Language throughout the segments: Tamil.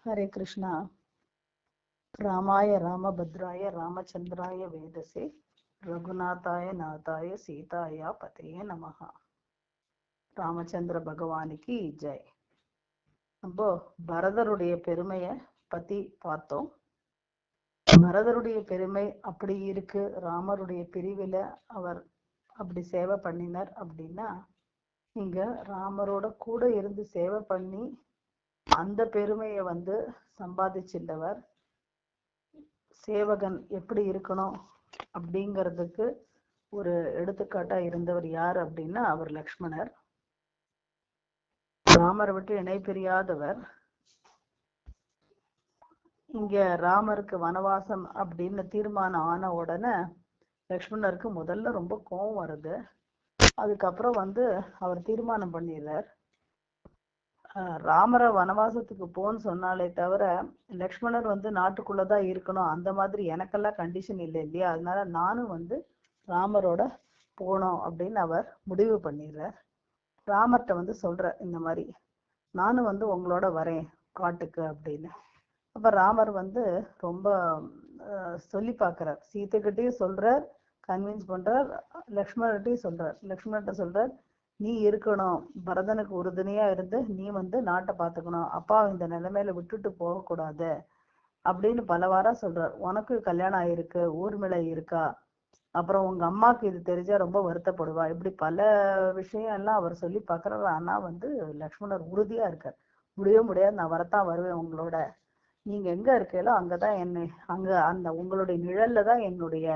हरे कृष्णा। रामाय रामभद्राय रामचंद्राय वेदसे रघुनाथाय नाथाय सीताया पतये नमः. ராமச்சந்திர பகவானுக்கு ஜெய். நம்ம பரதருடைய பெருமைய பத்தி பார்த்தோம். பரதருடைய பெருமை அப்படி இருக்கு. ராமருடைய பிரிவில அவர் அப்படி சேவை பண்ணினார் அப்படின்னா, இங்க ராமரோட கூட இருந்து சேவை பண்ணி அந்த பெருமையை சம்பாதிச்சிருந்தவர். சேவகன் எப்படி இருக்கணும் அப்படிங்கிறதுக்கு ஒரு எடுத்துக்காட்டா இருந்தவர் யார் அப்படின்னா அவர் லக்ஷ்மணர். ராமரை விட்டு இணை பிரியாதவர். இங்க ராமருக்கு வனவாசம் அப்படின்னு தீர்மானம் ஆன உடனே லக்ஷ்மணருக்கு முதல்ல ரொம்ப கோபம் வருது. அதுக்கப்புறம் அவர் தீர்மானம் பண்ணிடுறார், ராமரை வனவாசத்துக்கு போன்னு சொன்னாலே தவிர லக்ஷ்மணர் நாட்டுக்குள்ளதான் இருக்கணும், அந்த மாதிரி எனக்கெல்லாம் கண்டிஷன் இல்லை இல்லையா, அதனால நானும் ராமரோட போனோம் அப்படின்னு அவர் முடிவு பண்ணிடுறார். ராமர்கிட்ட சொல்ற இந்த மாதிரி நானும் உங்களோட வரேன் காட்டுக்கு அப்படின்னு. அப்ப ராமர் ரொம்ப சொல்லி பார்க்கிறார். சீதைகிட்டையும் சொல்றார், கன்வின்ஸ் பண்றார். லக்ஷ்மணர்கிட்டையும் சொல்றார். லக்ஷ்மணர்கிட்ட சொல்றார், நீ இருக்கணும், பரதனுக்கு உறுதுணையா இருந்து நீ நாட்டை பாத்துக்கணும், அப்பா இந்த நிலைமையில விட்டுட்டு போக கூடாது அப்படின்னு பலவாரா சொல்றார். உனக்கு கல்யாணம் ஆயிருக்கு, ஊர்மிளை இருக்கா, அப்புறம் உங்க அம்மாக்கு இது தெரிஞ்சா ரொம்ப வருத்தப்படுவா, இப்படி பல விஷயம் எல்லாம் அவர் சொல்லி பாக்குறாரு. ஆனா லக்ஷ்மணர் உறுதியா இருக்கார். முடியவே முடியாது, நான் வரத்தான் வருவேன் உங்களோட, நீங்க எங்க இருக்கீங்களோ அங்கதான் என்னை, அங்க அந்த உங்களுடைய நிழல்ல தான் என்னுடைய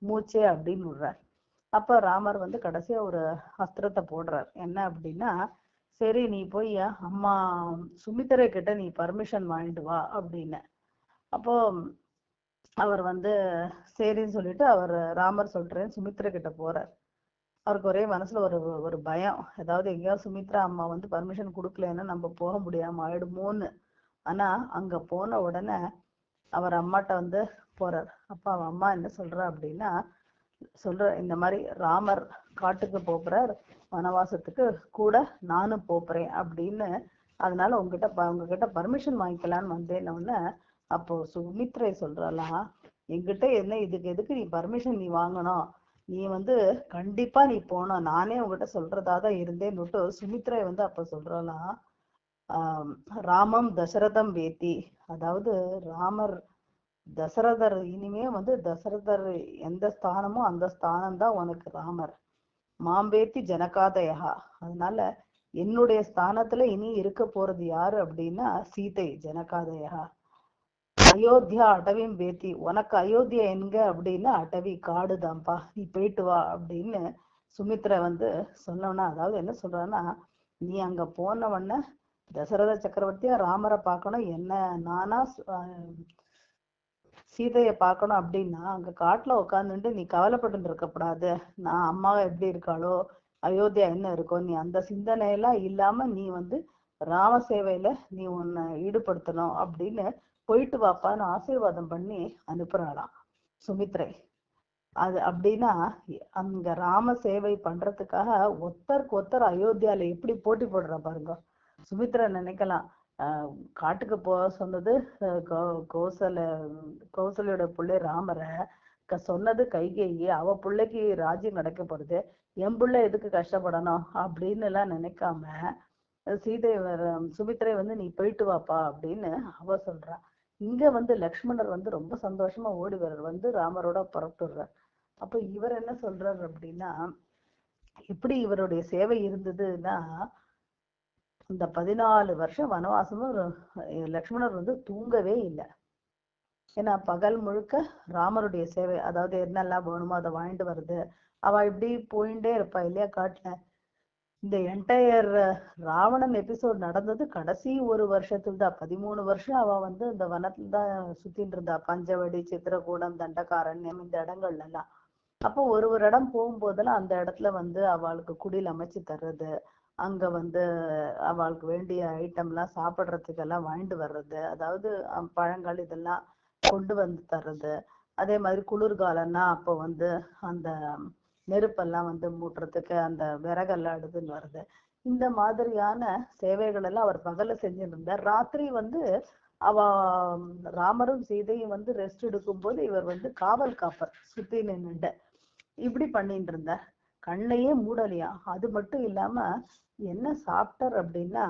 மூச்சே அப்படின்னு விடுறார். அப்ப ராமர் கடைசியா ஒரு அஸ்திரத்தை போடுறார். என்ன அப்படின்னா, சரி நீ போய் அம்மா சுமித்திரை கிட்ட நீ பர்மிஷன் வாங்கிட்டு வா அப்படின்னு. அப்போ அவர் சரின்னு சொல்லிட்டு அவர் ராமர் சொல்றேன்னு சுமித்திரை கிட்ட போறார். அவருக்கு ஒரே மனசுல ஒரு ஒரு பயம், ஏதாவது எங்கேயாவது சுமித்ரா அம்மா பர்மிஷன் கொடுக்கலன்னா நம்ம போக முடியாம ஆயிடுமோன்னு. ஆனா அங்க போன உடனே அவர் அம்மாட்ட போறார். அப்ப அவன் அம்மா என்ன சொல்றா அப்படின்னா, சொல்ற இந்த மாதிரி ராமர் காட்டுக்கு போறார் வனவாசத்துக்கு, கூட நானும் போறேன் அப்படின்னு, அதனால உங்ககிட்ட பர்மிஷன் வாங்கிக்கலான்னு வந்தேன்னு. அப்போ சுமித்ரை சொல்றாளாம், என்கிட்ட என்ன இதுக்கு எதுக்கு நீ பர்மிஷன் நீ வாங்கணும், நீ கண்டிப்பா நீ போனோம், நானே உங்ககிட்ட சொல்றதாதான் இருந்தேன்னு சுமித்ரை அப்ப சொல்றாளாம், ராமம் தசரதம் வேத்தி, அதாவது ராமர் தசரதர் இனிமே தசரதர் எந்த ஸ்தானமோ அந்த ஸ்தானம் தான் உனக்கு ராமர். மாம்பேத்தி ஜனகாதயா, அதனால என்னுடைய ஸ்தானத்துல இனி இருக்க போறது யாரு அப்படின்னா சீதை ஜனகாதயா. அயோத்தியா அடவியும் பேத்தி, உனக்கு அயோத்தியா எங்க அப்படின்னா அடவி காடுதான்ப்பா, நீ போயிட்டு வா அப்படின்னு சுமித்ரை சொன்னோன்னா, அதாவது என்ன சொல்றான்னா, நீ அங்க போனவன தசரத சக்கரவர்த்தியா ராமரை பார்க்கணும், என்ன நானா சீதையை பார்க்கணும் அப்படின்னா அங்க காட்டுல உட்காந்துட்டு நீ கவலைப்பட்டு இருக்கக்கூடாது, நான் அம்மா எப்படி இருக்காளோ அயோத்தியா என்ன இருக்கோ, நீ அந்த சிந்தனையெல்லாம் இல்லாம நீ ராம சேவையில நீ உன்னை ஈடுபடுத்தணும் அப்படின்னு போயிட்டு வாப்பான்னு ஆசீர்வாதம் பண்ணி அனுப்புறாளாம் சுமித்ரை. அது அப்படின்னா அங்க ராம சேவை பண்றதுக்காக ஒருத்தருக்கு ஒருத்தர் அயோத்தியால எப்படி போட்டி போடுறா பாருங்க. சுமித்ரா நினைக்கலாம், காட்டுக்கு போக சொன்னது கௌசல்யோட பிள்ளை ராமரை, சொன்னது கைகேயி, அவ பிள்ளைக்கு ராஜ்யம் கிடைக்க போறது, என் பிள்ளை எதுக்கு கஷ்டப்படணும் அப்படின்னு எல்லாம் நினைக்காம சீதை சுமித்ரை நீ போயிட்டு வாப்பா அப்படின்னு அவ சொல்றா. இங்க லக்ஷ்மணர் ரொம்ப சந்தோஷமா ஓடி வர்றார், ராமரோட புறப்படுறார். அப்ப இவர் என்ன சொல்றாரு அப்படின்னா, எப்படி இவருடைய சேவை இருந்ததுன்னா, இந்த 14 வருஷம் வனவாசமும் லக்ஷ்மணர் தூங்கவே இல்லை. ஏன்னா பகல் முழுக்க ராமருடைய சேவை, அதாவது என்னெல்லாம் வேணுமோ அதை வாங்கிட்டு வருது. அவ இப்படி போயிட்டே இருப்பா இல்லையா காட்டுல. இந்த என்டையர் ராவணன் எபிசோட் நடந்தது கடைசி ஒரு வருஷத்துல தான். 13 வருஷம் அவ இந்த வனத்துல தான் சுத்தின்னு இருந்தா, பஞ்சவடி, சித்திரகூடம், தண்டகாரண்யம், இந்த இடங்கள்ல எல்லாம். அப்போ ஒரு இடம் போகும்போதெல்லாம் அந்த இடத்துல அவளுக்கு குடில் அமைச்சு தர்றது, அங்க அவளுக்கு வேண்டிய ஐட்டம் எல்லாம் சாப்பிடுறதுக்கெல்லாம் வாங்கிட்டு வர்றது, அதாவது பழங்கள் இதெல்லாம் கொண்டு தர்றது. அதே மாதிரி குளிர்காலம்னா அப்போ அந்த நெருப்பெல்லாம் மூட்டுறதுக்கு அந்த விறகெல்லாம் எடுத்துன்னு வருது. இந்த மாதிரியான சேவைகள் எல்லாம் அவர் பகல்ல செஞ்சுட்டு இருந்தார். ராத்திரி அவ ராமரும் சீதையும் வந்து ரெஸ்ட் எடுக்கும் போது இவர் வந்து காவல் காப்பர் சுத்தி நின்னுட்ட இப்படி பண்ணிட்டு இருந்த கண்ணையே மூடலையா. அது மட்டும் இல்லாம என்ன சாப்பிட்டார் அப்படின்னா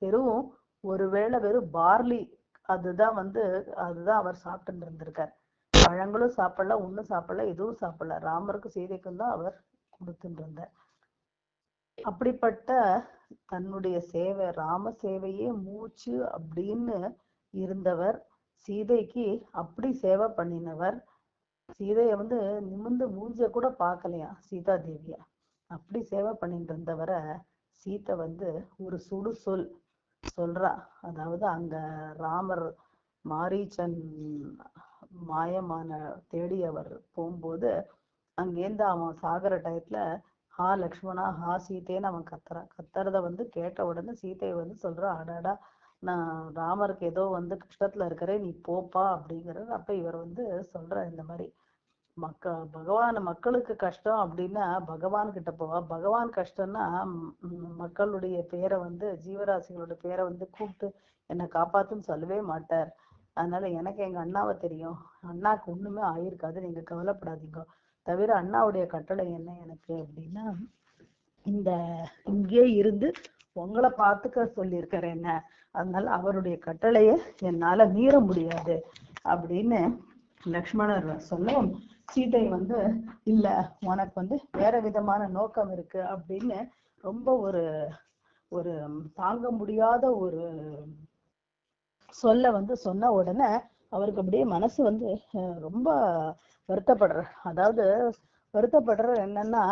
வெறும் ஒருவேளை வெறும் பார்லி அதுதான் அவர் சாப்பிட்டு இருந்திருக்கார். பழங்களும் சாப்பிடல, ஒண்ணும் சாப்பிடல, எதுவும் சாப்பிடல. ராமருக்கும் சீதைக்கும் தான் அவர் கொடுத்துட்டு இருந்தார். அப்படிப்பட்ட தன்னுடைய சேவை, ராம சேவையே மூச்சு அப்படின்னு இருந்தவர், சீதைக்கு அப்படி சேவை பண்ணினவர். சீதைய வந்து நிமிர்ந்து மூஞ்சிய கூட பார்க்கலையா சீதா தேவியா. அப்படி சேவை பண்ணிட்டு இருந்தவரை சீதை வந்து ஒரு சுடு சொல்றா. அதாவது அங்க ராமர் மாரீச்சன் மாயமான தேடி அவர் போகும்போது அங்கேருந்து அவன் சாகர டயத்துல ஹா லக்ஷ்மணா ஹா சீதைன்னு அவன் கத்துறத வந்து கேட்ட உடனே சீதையை வந்து சொல்றா, அடாடா நான் ராமருக்கு ஏதோ வந்து கஷ்டத்துல இருக்கிறேன், நீ போப்பா அப்படிங்கிறது. அப்ப இவர் வந்து சொல்ற இந்த மாதிரி மக்களுக்கு கஷ்டம் அப்படின்னா பகவான் கிட்ட போவா. பகவான் கஷ்டம்னா மக்களுடைய பேரை வந்து ஜீவராசிகளோட பேரை வந்து கூப்பிட்டு என்னை காப்பாத்துன்னு சொல்லவே மாட்டார். அதனால எனக்கு எங்க அண்ணாவை தெரியும், அண்ணாக்கு ஒண்ணுமே ஆயிருக்காது, நீங்க கவலைப்படாதீங்க. தவிர அண்ணாவுடைய கட்டளை என்ன எனக்கு அப்படின்னா இங்கே இருந்து உங்களை பார்த்துக்க சொல்லியிருக்காரு என்ன. அதனால அவருடைய கட்டளைய என்னால மீற முடியாது அப்படின்னு லக்ஷ்மணர் சொல்ல, சீதை வந்து இல்ல உனக்கு வந்து வேற விதமான நோக்கம் இருக்கு அப்படின்னு ரொம்ப ஒரு ஒரு தாங்க முடியாத ஒரு சொல்ல வந்து சொன்ன உடனே அவருக்கு அப்படியே மனசு வந்து ரொம்ப வருத்தப்படுற. அதாவது வருத்தப்படுற என்னன்னா,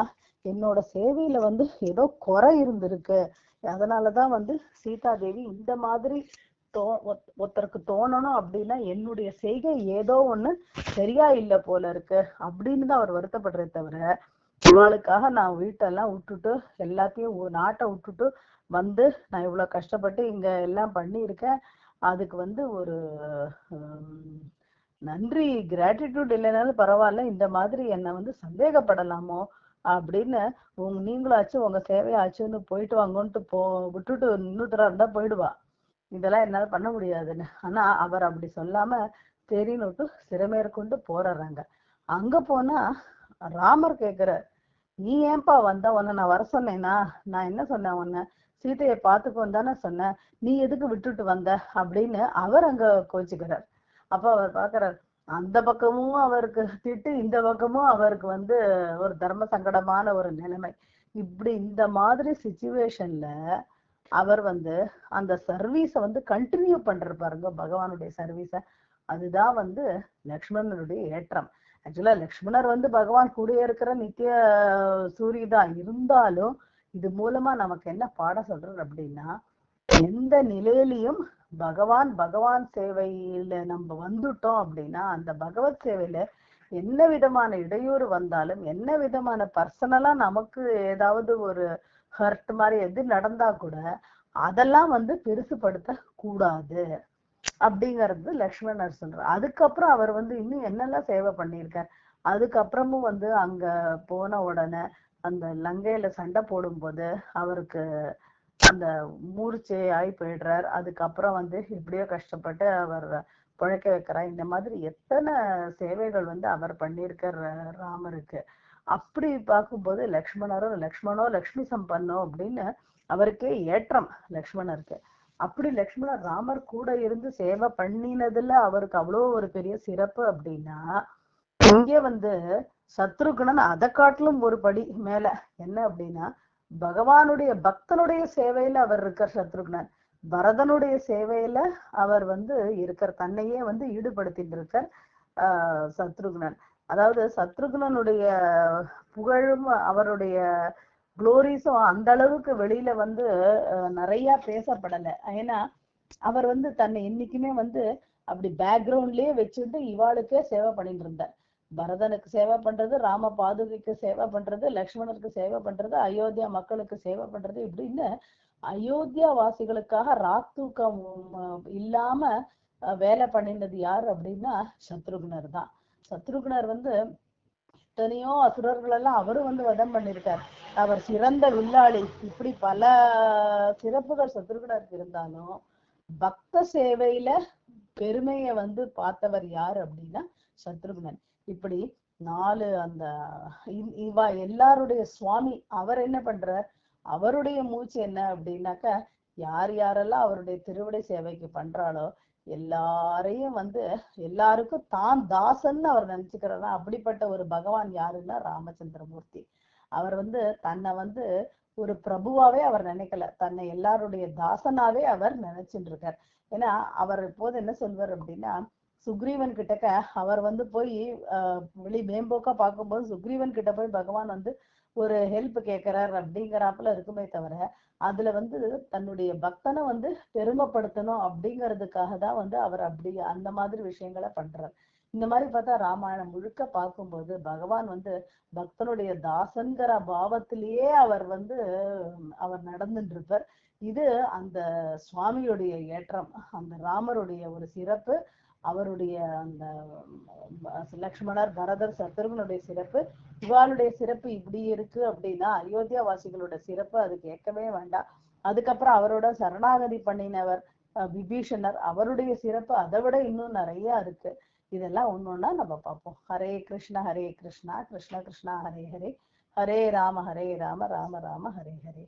என்னோட சேவையில வந்து ஏதோ குறை இருந்திருக்கு, அதனாலதான் வந்து சீதா தேவி இந்த மாதிரி ஒருத்தருக்கு தோணணும் அப்படின்னா என்னுடைய செய்கை ஏதோ ஒண்ணு சரியா இல்லை போல இருக்கு அப்படின்னு தான் அவர் வருத்தப்படுறே. தவிர இவாளுக்காக நான் வீட்டெல்லாம் விட்டுட்டு எல்லாத்தையும் நாட்டை விட்டுட்டு வந்து நான் இவ்வளவு கஷ்டப்பட்டு இங்க எல்லாம் பண்ணியிருக்கேன், அதுக்கு வந்து ஒரு நன்றி கிராட்டிடியூட் இல்லைனாலும் பரவாயில்ல, இந்த மாதிரி என்னை வந்து சந்தேகப்படலாமோ அப்படின்னு நீங்களாச்சும் உங்க சேவையாச்சுன்னு போயிட்டு வாங்கன்ட்டு விட்டுட்டு இன்னொருத்தரா இருந்தா போயிடுவா, இதெல்லாம் என்னால பண்ண முடியாதுன்னு. ஆனா அவர் அப்படி சொல்லாம தெரின்னுட்டு சிறமேற்கொண்டு போறாங்க. அங்க போனா ராமர் கேக்குறார், நீ ஏன்பா வந்த, உன்னை நான் வர சொன்னேனா, நான் என்ன சொன்னேன், உன்னை சீதையை பார்த்துக்கோன்னு தானே சொன்னேன், நீ எதுக்கு விட்டுட்டு வந்த அப்படின்னு அவர் அங்க கோச்சுக்கிறார். அப்ப அவர் பாக்குறார், அந்த பக்கமும் அவருக்கு திட்டு, இந்த பக்கமும் அவருக்கு வந்து ஒரு தர்ம சங்கடமான ஒரு நிலைமை. இப்படி இந்த மாதிரி சிச்சுவேஷன்ல அவர் வந்து அந்த சர்வீஸ வந்து கண்டினியூ பண்ற பாருங்க, பகவானுடைய சர்வீஸ. அதுதான் வந்து லக்ஷ்மணனுடைய ஏற்றம். ஆக்சுவலா லக்ஷ்மணர் வந்து பகவான் கூட இருக்கிற நித்திய சூரியதான் இருந்தாலும் இது மூலமா நமக்கு என்ன பாடம் சொல்றது அப்படின்னா, எந்த நிலையிலையும் பகவான் சேவையில நம்ம வந்துட்டோம் அப்படின்னா அந்த பகவத் சேவையில என்ன விதமான இடையூறு வந்தாலும், என்ன விதமான பர்சனலா நமக்கு ஏதாவது ஒரு ஹர்ட் மாதிரி எது நடந்தா கூட அதெல்லாம் வந்து பெருசுபடுத்த கூடாது அப்படிங்கிறது லக்ஷ்மணர் சொல்றார். அதுக்கப்புறம் அவர் வந்து இன்னும் என்னெல்லாம் சேவை பண்ணியிருக்கார். அதுக்கப்புறமும் வந்து அங்க போன உடனே அந்த லங்கையில சண்டை போடும்போது அவருக்கு அந்த மூர்ச்சை ஆகி போயிடுறார். அதுக்கப்புறம் வந்து எப்படியோ கஷ்டப்பட்டு அவர் பிழைக்க வைக்கிறார். இந்த மாதிரி எத்தனை சேவைகள் வந்து அவர் பண்ணியிருக்கார் ராமருக்கு. அப்படி பார்க்கும்போது லக்ஷ்மணோ லக்ஷ்மி சம்பன்னோ அப்படின்னு அவருக்கே ஏற்றம் லக்ஷ்மணருக்கு. அப்படி லக்ஷ்மணர் ராமர் கூட இருந்து சேவை பண்ணினதுல அவருக்கு அவ்வளோ ஒரு பெரிய சிறப்பு அப்படின்னா, இங்கே வந்து சத்ருகுணன் அதை காட்டிலும் ஒரு படி மேல. என்ன அப்படின்னா, பகவானுடைய பக்தனுடைய சேவையில அவர் இருக்கார் சத்ருகுணன், பரதனுடைய சேவையில அவர் வந்து இருக்கார், தன்னையே வந்து ஈடுபடுத்திட்டு இருக்கார் சத்ருகுணன். அதாவது சத்ருகுணனுடைய புகழும் அவருடைய குளோரிஸும் அந்த அளவுக்கு வெளியில வந்து நிறைய பேசப்படலை. ஏன்னா அவர் வந்து தன்னை என்னைக்குமே வந்து அப்படி பேக்ரவுண்ட்லயே வச்சுட்டு இவாளுக்கே சேவை பண்ணிட்டு இருந்தார். பரதனுக்கு சேவை பண்றது, ராம பாதுகைக்கு சேவை பண்றது, லக்ஷ்மணருக்கு சேவை பண்றது, அயோத்தியா மக்களுக்கு சேவை பண்றது, இப்படின்னு அயோத்தியா வாசிகளுக்காக ராத்தூக்கம் இல்லாம வேலை பண்ணினது யார் அப்படின்னா சத்ருகுணர் தான். சத்ருகுணர் வந்து எத்தனையோ அசுரர்கள் எல்லாம் அவரும் வந்து வதம் பண்ணியிருக்கார். அவர் சிறந்த வில்லாளி, இப்படி பல சிறப்புகள் சத்ருகுணருக்கு இருந்தாலும் பக்த சேவையில பெருமைய வந்து பார்த்தவர் யார் அப்படின்னா சத்ருக்னன். இப்படி 4 அந்த இவா எல்லாருடைய சுவாமி அவர் என்ன பண்றார், அவருடைய மூச்சு என்ன அப்படின்னாக்க, யார் யாரெல்லாம் அவருடைய திருவிடை சேவைக்கு பண்றாளோ எல்லாரையும் வந்து எல்லாருக்கும் தான் தாசன் அவர் நினைச்சுக்கிறதா. அப்படிப்பட்ட ஒரு பகவான் யாருன்னா ராமச்சந்திரமூர்த்தி. அவர் வந்து தன்னை வந்து ஒரு பிரபுவாவே அவர் நினைக்கல, தன்னை எல்லாருடைய தாசனாவே அவர் நினைச்சுட்டு இருக்கார். ஏன்னா அவர் இப்போது என்ன சொல்வார் அப்படின்னா, சுக்ரீவன் கிட்டக்க அவர் வந்து போய் வெளி மேம்போக்கா பார்க்கும்போது சுக்ரீவன் கிட்ட போய் பகவான் வந்து ஒரு ஹெல்ப் கேட்கிறார் அப்படிங்கிறாப்புல இருக்குமே தவிர, அதுல வந்து தன்னுடைய பக்தனை வந்து பெருமைப்படுத்தணும் அப்படிங்கிறதுக்காக தான் வந்து அவர் அப்படி அந்த மாதிரி விஷயங்களை பண்றார். இந்த மாதிரி பார்த்தா ராமாயணம் முழுக்க பார்க்கும்போது பகவான் வந்து பக்தனுடைய தாசன்கிற பாவத்திலேயே அவர் வந்து அவர் நடந்துட்டு இருப்பார். இது அந்த சுவாமியுடைய ஏற்றம், அந்த ராமருடைய ஒரு சிறப்பு, அவருடைய அந்த லக்ஷ்மணர் பரதர் சத்ருகனுடைய சிறப்பு. இவாளுடைய சிறப்பு இப்படி இருக்கு அப்படின்னா அயோத்தியா வாசிகளோட சிறப்பு அது கேட்கவே வேண்டாம். அதுக்கப்புறம் அவரோட சரணாகதி பண்ணினவர் விபீஷணர், அவருடைய சிறப்பு அதை விட இன்னும் நிறைய இருக்கு. இதெல்லாம் ஒன்னொன்னா நம்ம பார்ப்போம். ஹரே கிருஷ்ணா ஹரே கிருஷ்ணா கிருஷ்ண கிருஷ்ணா ஹரே ஹரே, ஹரே ராம ராம ராம ஹரே ஹரே.